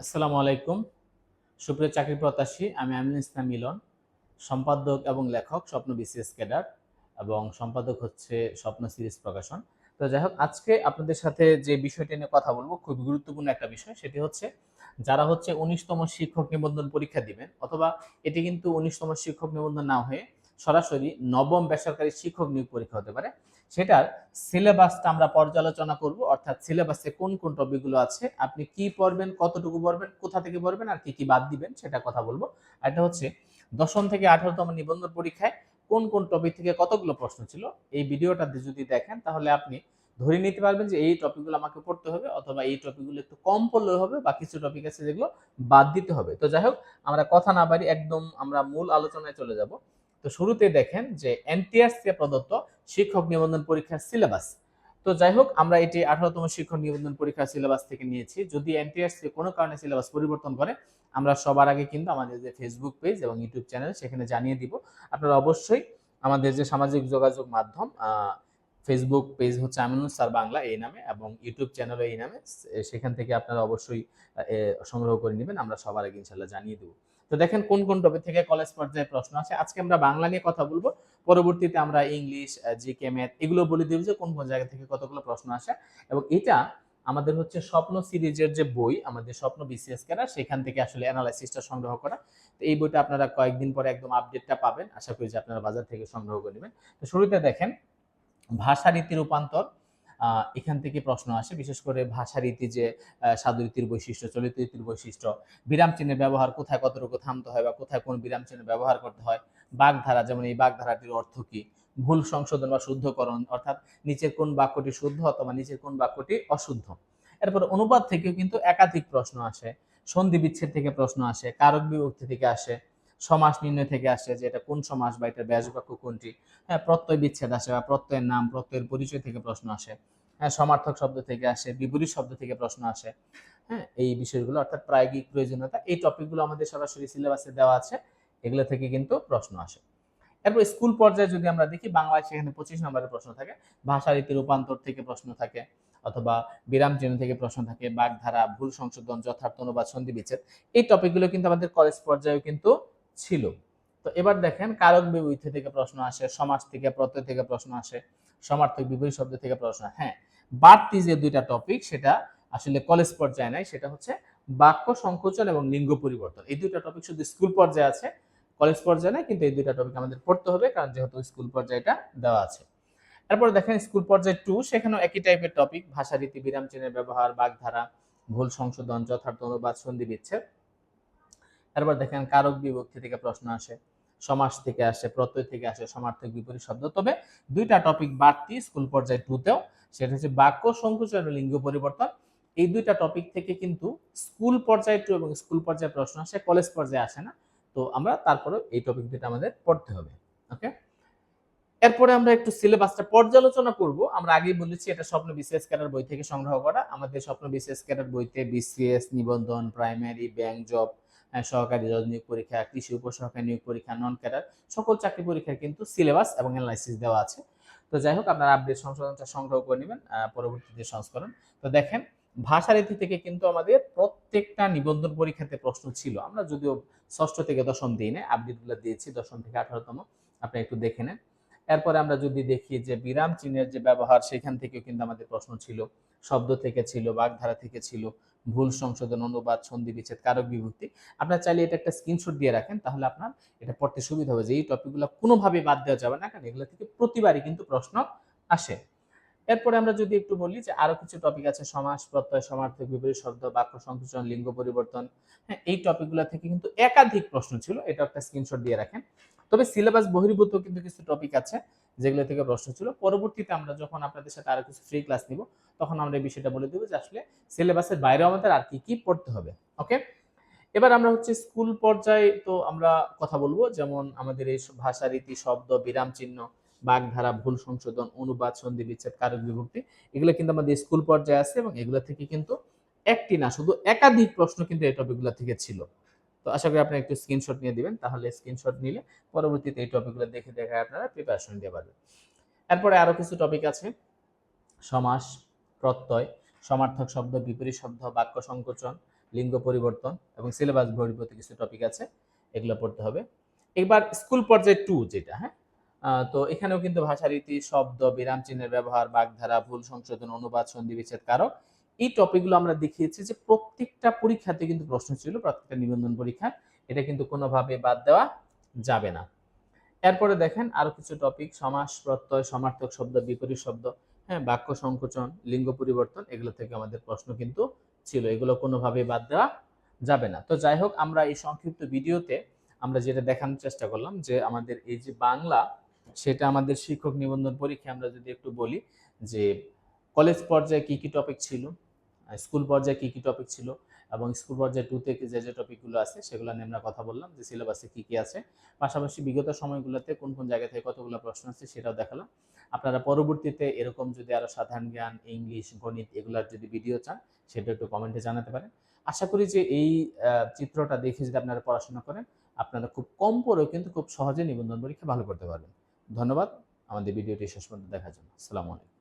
আসসালামু আলাইকুম। সুপ্রিয় চাকরি প্রত্যাশী, আমি আমিনুল ইসলাম মিলন, সম্পাদক এবং লেখক স্বপ্ন বিসিএস ক্যাডার এবং সম্পাদক হচ্ছে স্বপ্ন সিরিজ প্রকাশন। তো যাই হোক, আজকে আপনাদের সাথে যে বিষয়টি নিয়ে কথা বলবো খুব গুরুত্বপূর্ণ একটা বিষয়। সেটি হচ্ছে যারা হচ্ছে ১৯তম শিক্ষক নিবন্ধন পরীক্ষা দিবেন, অথবা এটি কিন্তু ১৯তম শিক্ষক নিবন্ধন না হয়ে সরাসরি নবম বেসরকারি শিক্ষক নিয়োগ পরীক্ষা হতে পারে। সেটার সিলেবাসটা আমরা পর্যালোচনা করব, অর্থাৎ সিলেবাসে কোন কোন টপিকগুলো আছে, আপনি কি পড়বেন, কতটুকু পড়বেন, কোথা থেকে পড়বেন, আর কি কি বাদ দিবেন সেটা কথা বলবো। আর এটা হচ্ছে দশম থেকে 18তম নিবন্ধন পরীক্ষায় কোন কোন টপিক থেকে কতগুলো প্রশ্ন ছিল। এই ভিডিওটা যদি দেখেন তাহলে আপনি ধরে নিতে পারবেন যে এই টপিকগুলো আমাকে পড়তে হবে, অথবা এই টপিকগুলো একটু কম পড়লেও হবে, বা কিছু টপিক আছে যেগুলো বাদ দিতে হবে। তো যাই হোক, আমরা কথা না বাড়ি একদম আমরা মূল আলোচনায় চলে যাব। তো শুরুতে দেখেন যে এনটিআরস থেকে প্রদত্ত শিক্ষক নিবন্ধন পরীক্ষার সিলেবাস। তো যাই হোক, আমরা এটি 18তম শিক্ষক নিবন্ধন পরীক্ষার সিলেবাস থেকে নিয়েছি। যদি এনটিআরস কোনো কারণে সিলেবাস পরিবর্তন করে, আমরা সবার আগে কিন্তু আমাদের যে ফেসবুক পেজ এবং ইউটিউব চ্যানেল সেখানে জানিয়ে দিব। আপনারা অবশ্যই আমাদের যে সামাজিক যোগাযোগ মাধ্যম, ফেসবুক পেজ হচ্ছে আমিনুল স্যার বাংলা এই নামে, এবং ইউটিউব চ্যানেলও এই নামে, সেখান থেকে আপনারা অবশ্যই সংগ্রহ করে নেবেন। আমরা সবার আগে ইনশাল্লাহ জানিয়ে দেবো। তো দেখেন কোন কোন টপিক থেকে কলেজ পর্যায়ে প্রশ্ন আছে। আজকে আমরা বাংলা নিয়ে কথা বলবো, পরবর্তীতে আমরা ইংলিশ, জিকে, ম্যাথ এগুলো বলে দেব যে কোন কোন জায়গা থেকে কতগুলো প্রশ্ন আসে। এবং এটা আমাদের হচ্ছে স্বপ্ন সিরিজের যে বই, আমাদের স্বপ্ন বিসিএস ক্যাডার, সেখান থেকে আসলে অ্যানালাইসিসটা সংগ্রহ করা। তো এই বইটা আপনারা কয়েকদিন পরে একদম আপডেটটা পাবেন, আশা করি যে আপনারা বাজার থেকে সংগ্রহ করে নেবেন। তো শুরুতে দেখেন ভাষা রীতি রূপান্তর। এখান থেকে প্রশ্ন আসে, বিশেষ করে ভাষা রীতি যে সাধু রীতির বৈশিষ্ট্য, চলিত রীতির বৈশিষ্ট্য, বিরাম চিহ্নের ব্যবহার, কোথায় কতটুকু থামতে হয় বা কোথায় কোন বিরাম চিহ্ন ব্যবহার করতে হয়, বাগধারা, যেমন এই বাগধারাটির অর্থ কি, ভুল সংশোধন বা শুদ্ধকরণ, অর্থাৎ নিচের কোন বাক্যটি শুদ্ধ অথবা নিচের কোন বাক্যটি অশুদ্ধ। এরপর অনুবাদ থেকেও কিন্তু একাধিক প্রশ্ন আসে, সন্ধি বিচ্ছেদ থেকে প্রশ্ন আসে, কারক বিভক্তি থেকে আসে, সমাস নির্ণয় থেকে আসে যে এটা কোন সমাস বা এটার ব্যাস বাক্য কোনটি। হ্যাঁ, প্রত্যয় বিচ্ছেদ আসে, বা প্রত্যয়ের নাম, প্রত্যয়ের পরিচয় থেকে প্রশ্ন আসে। হ্যাঁ, সমার্থক শব্দ থেকে আসে, বিপরীত শব্দ থেকে প্রশ্ন আসে। হ্যাঁ, এই বিষয়গুলো অর্থাৎ প্রায়োগিক প্রয়োজনীয়তা, এই টপিকগুলো আমাদের সরাসরি সিলেবাসে দেওয়া আছে, এগুলো থেকে কিন্তু প্রশ্ন আসে। এরপর স্কুল পর্যায়ে যদি আমরা দেখি, বাংলায় সেখানে 25 নম্বরের প্রশ্ন থাকে, ভাষা রীতি রূপান্তর থেকে প্রশ্ন থাকে, অথবা বিরাম চিহ্ন থেকে প্রশ্ন থাকে, বাগধারা, ভুল সংশোধন, যথার্থ অনুবাদ, সন্ধি বিচ্ছেদ। এই টপিকগুলো কিন্তু আমাদের কলেজ পর্যায়েও কিন্তু ছিল। তো এবার দেখেন কারক বিপরীত থেকে প্রশ্ন আসে, সমাস থেকে, প্রত্যয় থেকে প্রশ্ন আসে, সমার্থক বিপরীত শব্দ থেকে প্রশ্ন। হ্যাঁ, বাড়তি যে দুইটা টপিক সেটা আসলে কলেজ পর্যায়ে নাই, সেটা হচ্ছে বাক্য সংকোচন এবং লিঙ্গ পরিবর্তন। এই দুইটা টপিক শুধু স্কুল পর্যায়ে আছে, কলেজ পর্যায়ে না, কিন্তু এই দুইটা টপিক আমাদের পড়তে হবে, কারণ যেহেতু স্কুল পর্যায়টা দেওয়া আছে। এরপরে দেখেন স্কুল পর্যায়ে 2, সেখানেও একই টাইপের টপিক, ভাষা রীতি, বিরাম চিহ্নের ব্যবহার, বাগধারা, ভুল সংশোধন, যথার্থ অনুবাদ, সন্ধি বিচ্ছেদ। এরপর দেখেন কারক বিভক্তি থেকে প্রশ্ন আসে, সমাস থেকে আসে, প্রত্যয় থেকে আসে, সমার্থক বিপরীত শব্দ। তবে দুইটা টপিক বাড়তি স্কুল পর্যায়ে 2তেও, সেটা হচ্ছে বাক্য সংকোচন ও লিঙ্গ পরিবর্তন। এই দুইটা টপিক থেকে কিন্তু স্কুল পর্যায়ে 2 এবং স্কুল পর্যায়ে প্রশ্ন আসে, কলেজ পর্যায়ে আসে না। তো আমরা তারপরে এই টপিক দুটো আমাদের পড়তে হবে। ওকে, এরপরে আমরা একটু সিলেবাসটা পর্যালোচনা করব। আমরা আগেই বলেছি এটা স্বপ্ন বিসিএস ক্যাডার বই থেকে সংগ্রহ করা। আমাদের স্বপ্ন বিসিএস ক্যাডার বইতে বিসিএস নিবন্ধন, প্রাইমারি, ব্যাংক জব, সহকারী জজ নিয়োগ পরীক্ষা, কৃষি উপসহকারী নিয়োগ পরীক্ষা, নন ক্যাডার সকল চাকরি পরীক্ষার কিন্তু সিলেবাস এবং অ্যানালাইসিস দেওয়া আছে। তো যাই হোক, আপনারা আপডেট সংশোধনটা সংগ্রহ করে নেবেন পরবর্তী যে সংস্করণ। তো দেখেন ভাষারীতি থেকে কিন্তু আমাদের প্রত্যেকটা নিবন্ধন পরীক্ষাতে প্রশ্ন ছিল। আমরা যদিও ষষ্ঠ থেকে দশম দিই না, আপডেটগুলো দিয়েছি দশম থেকে 18তম, আপনি একটু দেখে নেন। এরপরে আমরা যদি দেখি যে বিরাম চিহ্নের যে ব্যবহার, সেখান থেকেও কিন্তু আমাদের প্রশ্ন ছিল, শব্দ থেকে ছিল, বাগধারা থেকে ছিল, ভুল সংশোধন, অনুবাদ, সন্ধি বিচ্ছেদ, কারক বিভক্তি। আপনার চাইলে এটা একটা স্ক্রিনশট দিয়ে রাখেন, তাহলে আপনার এটা পড়তে সুবিধা হবে যে এই টপিকগুলো কোনোভাবেই বাদ দেওয়া যাবে না, কারণ এগুলো থেকে প্রতিবারই কিন্তু প্রশ্ন আসে। এরপরে আমরা যদি একটু বলি যে আরো কিছু টপিক আছে, সমাস, প্রত্যয়, সমার্থক, বিপরীত শব্দ, বাক্য সংকোচন, লিঙ্গ পরিবর্তন। হ্যাঁ, এই টপিকগুলো থেকে কিন্তু একাধিক প্রশ্ন ছিল, এটা একটা স্ক্রিনশট দিয়ে রাখেন। তবে সিলেবাস বহির্ভূত কিন্তু কিছু টপিক আছে যেগুলো থেকে প্রশ্ন ছিল। পরবর্তীতে আমরা যখন আপনাদের সাথে আরো কিছু ফ্রি ক্লাস নিব, তখন আমরা এই বিষয়টা বলে দেবো যে আসলে সিলেবাসের বাইরে আমাদের আর কি কি পড়তে হবে। ওকে, এবার আমরা হচ্ছে স্কুল পর্যায়ে তো আমরা কথা বলবো, যেমন আমাদের এই ভাষা রীতি, শব্দ, বিরাম চিহ্ন, বাগধারা, ভুল সংশোধন, অনুবাদ, সন্ধি বিচ্ছেদ, কারক বিভক্তি, এগুলো কিন্তু আমাদের স্কুল পর্যায়ে আছে, এবং এগুলো থেকে কিন্তু একটি না শুধু একাধিক প্রশ্ন কিন্তু এই টপিকগুলো থেকে ছিল। তো আশা করি আপনি একটু স্ক্রিনশট নিয়ে দিবেন, তাহলে স্ক্রিনশট নিলে পরবর্তীতে এই টপিকগুলো দেখে দেখে আপনারা প্রিপারেশন নিতে পারবেন। এরপরে আরো কিছু টপিক আছে, সমাস, প্রত্যয়, সমার্থক শব্দ, বিপরীত শব্দ, বাক্য সংকোচন, লিঙ্গ পরিবর্তন এবং সিলেবাস বহির্ভূত কিছু টপিক আছে, এগুলো পড়তে হবে। এবার স্কুল পর্যায়ে 2 যেটা, হ্যাঁ, তো এখানেও কিন্তু ভাষারীতি, শব্দ, বিরাম চিহ্নের ব্যবহার, বাগধারা, ভুল সংশোধন, অনুবাদ, সন্ধি বিচ্ছেদ, কারক, এই টপিকগুলো আমরা দেখিয়েছি যে প্রত্যেকটা পরীক্ষাতে কিন্তু প্রশ্ন ছিল, প্রত্যেকটা নিবন্ধন পরীক্ষা, এটা কিন্তু কোনোভাবে বাদ দেওয়া যাবে না। এরপরে দেখেন আরো কিছু টপিক, সমাস, প্রত্যয়, সমার্থক শব্দ, বিপরীত শব্দ, হ্যাঁ, বাক্য সংকোচন, লিঙ্গ পরিবর্তন, এগুলো থেকে আমাদের প্রশ্ন কিন্তু ছিল, এগুলো কোনোভাবেই বাদ দেওয়া যাবে না। তো যাই হোক, আমরা এই সংক্ষিপ্ত ভিডিওতে আমরা যেটা দেখানোর চেষ্টা করলাম যে আমাদের এই যে বাংলা, সেটা আমাদের শিক্ষক নিবন্ধন পরীক্ষা আমরা যদি একটু বলি যে কলেজ পর্যায়ে কি কি টপিক ছিল, স্কুল পর্যায়ে কি কি টপিক ছিল, এবং স্কুল পর্যায়ে 2 থেকে যে যে টপিকগুলো আছে সেগুলো নিয়ে আমরা কথা বললাম যে সিলেবাসে কি কি আছে, পাশাপাশি বিগত সময়গুলোতে কোন কোন জায়গা থেকে কতগুলো প্রশ্ন আছে সেটাও দেখালাম। আপনারা পরবর্তীতে এরকম যদি আরো সাধারণ জ্ঞান, ইংলিশ, গণিত এগুলার যদি ভিডিও চান, সেটা একটু কমেন্টে জানাতে পারেন। আশা করি যে এই চিত্রটা দেখে যদি আপনারা পড়াশোনা করেন, আপনারা খুব কম পড়েও কিন্তু খুব সহজে নিবন্ধন পরীক্ষা ভালো করতে পারবেন। ধন্যবাদ আমাদের ভিডিওটি শেষ পর্যন্ত দেখার জন্য। আসসালামু আলাইকুম।